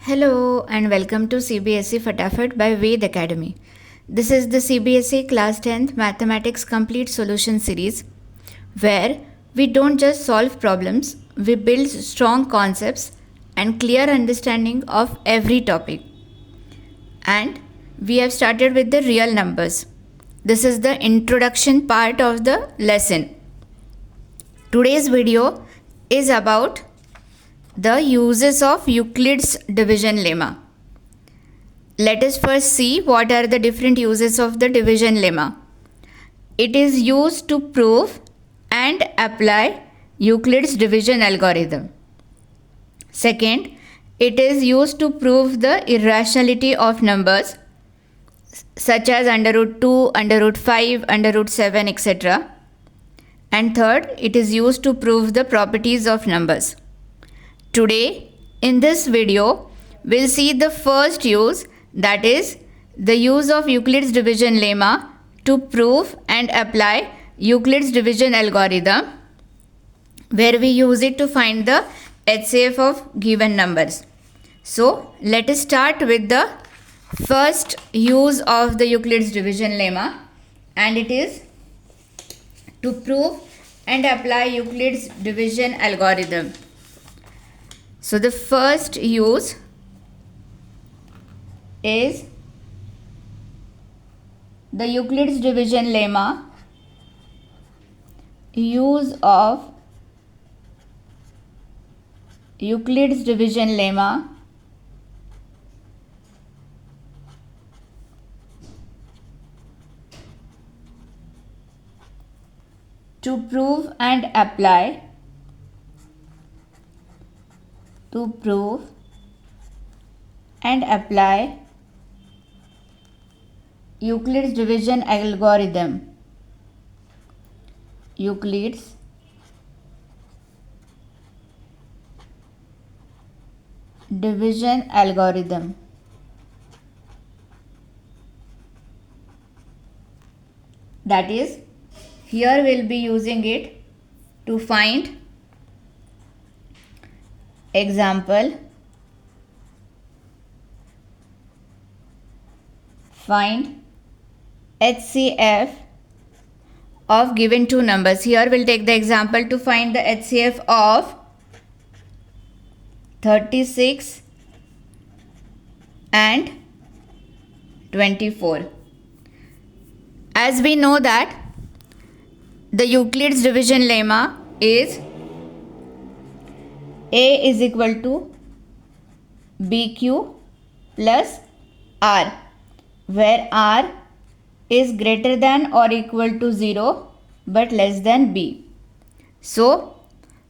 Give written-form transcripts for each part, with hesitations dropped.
Hello and welcome to CBSE Fatafat by Ved Academy. This is the CBSE Class 10th Mathematics Complete Solution Series where we don't just solve problems, we build strong concepts and clear understanding of every topic. And we have started with the real numbers. This is the introduction part of the lesson. Today's video is about the uses of Euclid's division lemma. Let us first see what are the different uses of the division lemma. It is used to prove and apply Euclid's division algorithm. Second, it is used to prove the irrationality of numbers such as under root 2, under root 5, under root 7, etc. And third, it is used to prove the properties of numbers. Today, in this video, we'll see the first use, that is the use of Euclid's division lemma to prove and apply Euclid's division algorithm, where we use it to find the HCF of given numbers. So, let us start with the first use of the Euclid's division lemma, and it is to prove and apply Euclid's division algorithm. So the first use is the Euclid's division lemma, use of Euclid's division lemma to prove and apply Euclid's division algorithm. Euclid's division algorithm. That is, here we'll be using it to find example, find HCF of given two numbers. Here we'll take the example to find the HCF of 36 and 24. As we know that the Euclid's division lemma is A is equal to BQ plus R, where R is greater than or equal to 0 but less than B. So,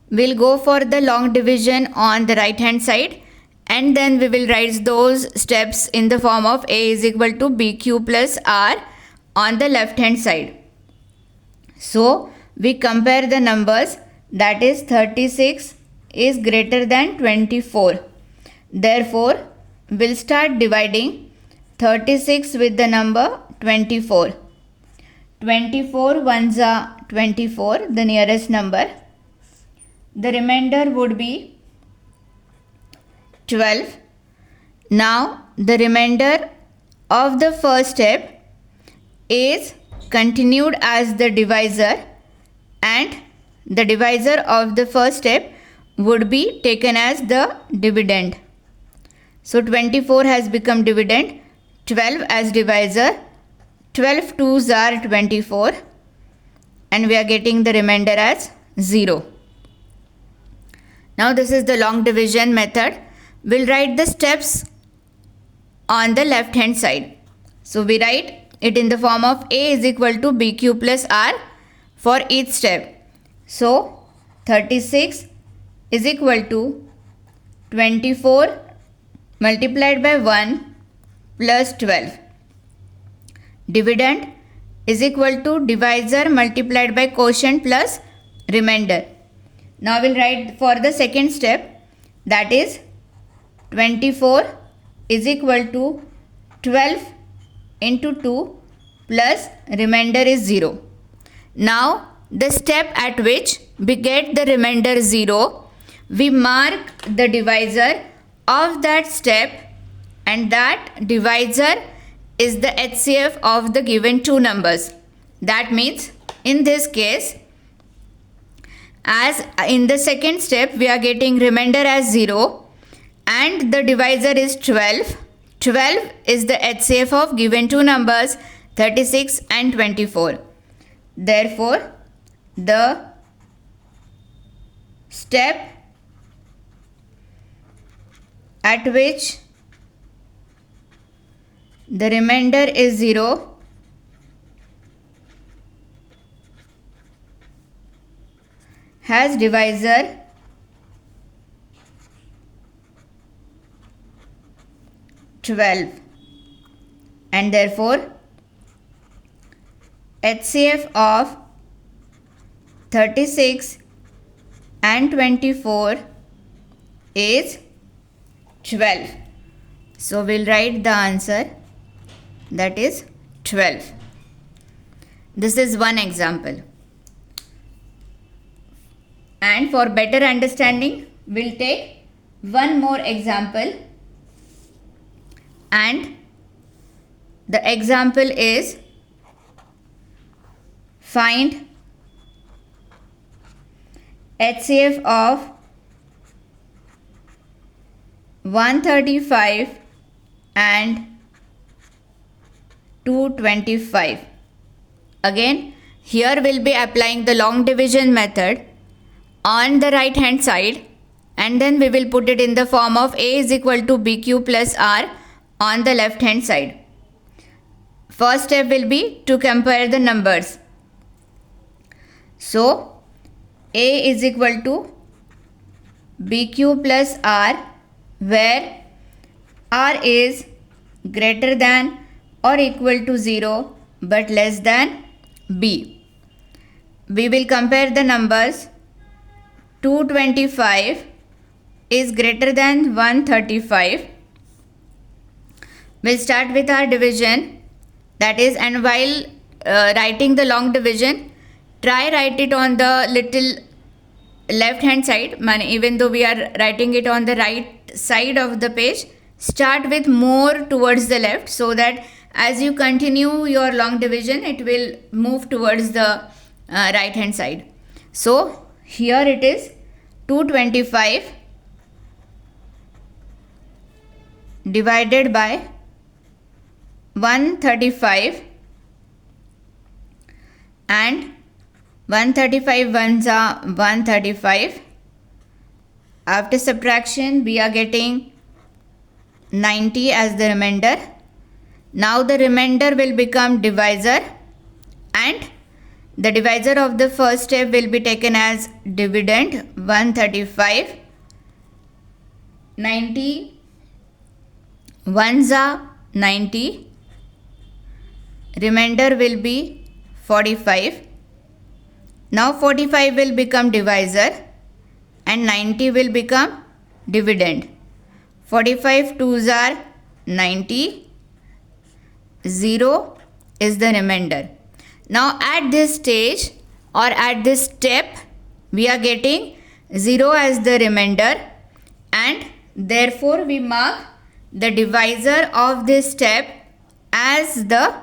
we'll go for the long division on the right hand side, and then we will write those steps in the form of A is equal to BQ plus R on the left hand side. So, we compare the numbers, that is 36 is greater than 24. Therefore, we'll start dividing 36 with the number 24. 24 ones are 24, the nearest number. The remainder would be 12. Now, the remainder of the first step is continued as the divisor, and the divisor of the first step would be taken as the dividend. So 24 has become dividend, 12 as divisor, 12 twos are 24, and we are getting the remainder as 0. Now this is the long division method. We'll write the steps on the left hand side. So we write it in the form of A is equal to BQ plus R for each step. So 36 is equal to 24 multiplied by 1 plus 12. Dividend is equal to divisor multiplied by quotient plus remainder. Now we'll write for the second step, that is 24 is equal to 12 into 2 plus remainder is 0. Now the step at which we get the remainder 0, we mark the divisor of that step, and that divisor is the HCF of the given two numbers. That means in this case, as in the second step we are getting remainder as 0 and the divisor is 12. 12 is the HCF of given two numbers 36 and 24. Therefore, the step at which the remainder is 0 has divisor 12, and therefore HCF of 36 and 24 is 12. So we'll write the answer, that is 12. This is one example. And for better understanding, we'll take one more example. And the example is, find HCF of 135 and 225. Again, here we'll be applying the long division method on the right hand side, and then we will put it in the form of A is equal to BQ plus R on the left hand side. First step will be to compare the numbers. So A is equal to BQ plus R, where R is greater than or equal to 0 but less than B. We will compare the numbers. 225 is greater than 135. We'll start with our division, that is, and while writing the long division, try write it on the little left hand side. Even though we are writing it on the right side of the page, start with more towards the left, so that as you continue your long division, it will move towards the right hand side. So here it is 225 divided by 135, and 135 ones are 135. After subtraction, we are getting 90 as the remainder. Now the remainder will become divisor, and the divisor of the first step will be taken as dividend. 135, 90 ones are 90, remainder will be 45. Now 45 will become divisor and 90 will become dividend. 45 twos are 90, 0 is the remainder. Now at this stage or at this step, we are getting 0 as the remainder, and therefore we mark the divisor of this step as the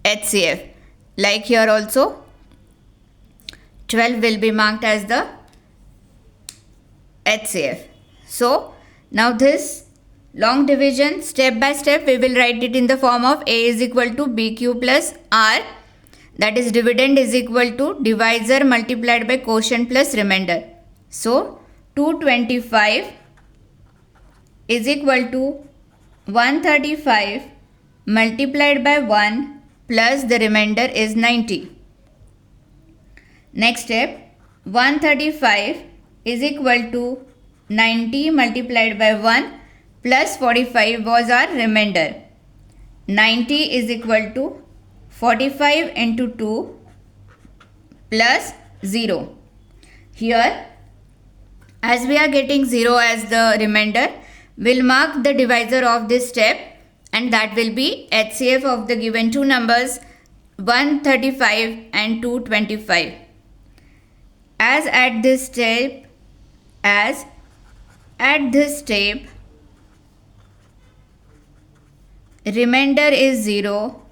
HCF. Like here also, 12 will be marked as the HCF. So now this long division, step by step, we will write it in the form of A is equal to BQ plus R, that is dividend is equal to divisor multiplied by quotient plus remainder. So 225 is equal to 135 multiplied by 1 plus the remainder is 90. Next step, 135 is equal to 90 multiplied by 1 plus 45 was our remainder. 90 is equal to 45 into 2 plus 0. Here, as we are getting 0 as the remainder, we'll mark the divisor of this step, and that will be HCF of the given two numbers 135 and 225. As at this step, remainder is 0,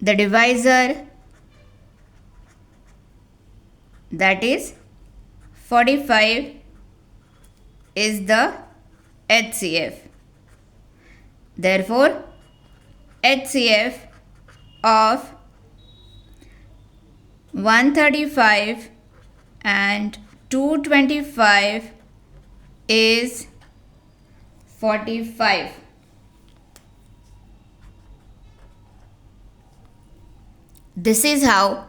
the divisor, that is 45, is the HCF. Therefore, HCF of 135 and 225 is 45. This is how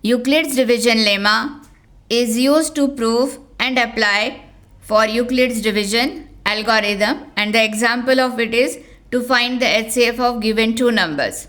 Euclid's division lemma is used to prove and apply for Euclid's division algorithm, and the example of it is to find the HCF of given two numbers.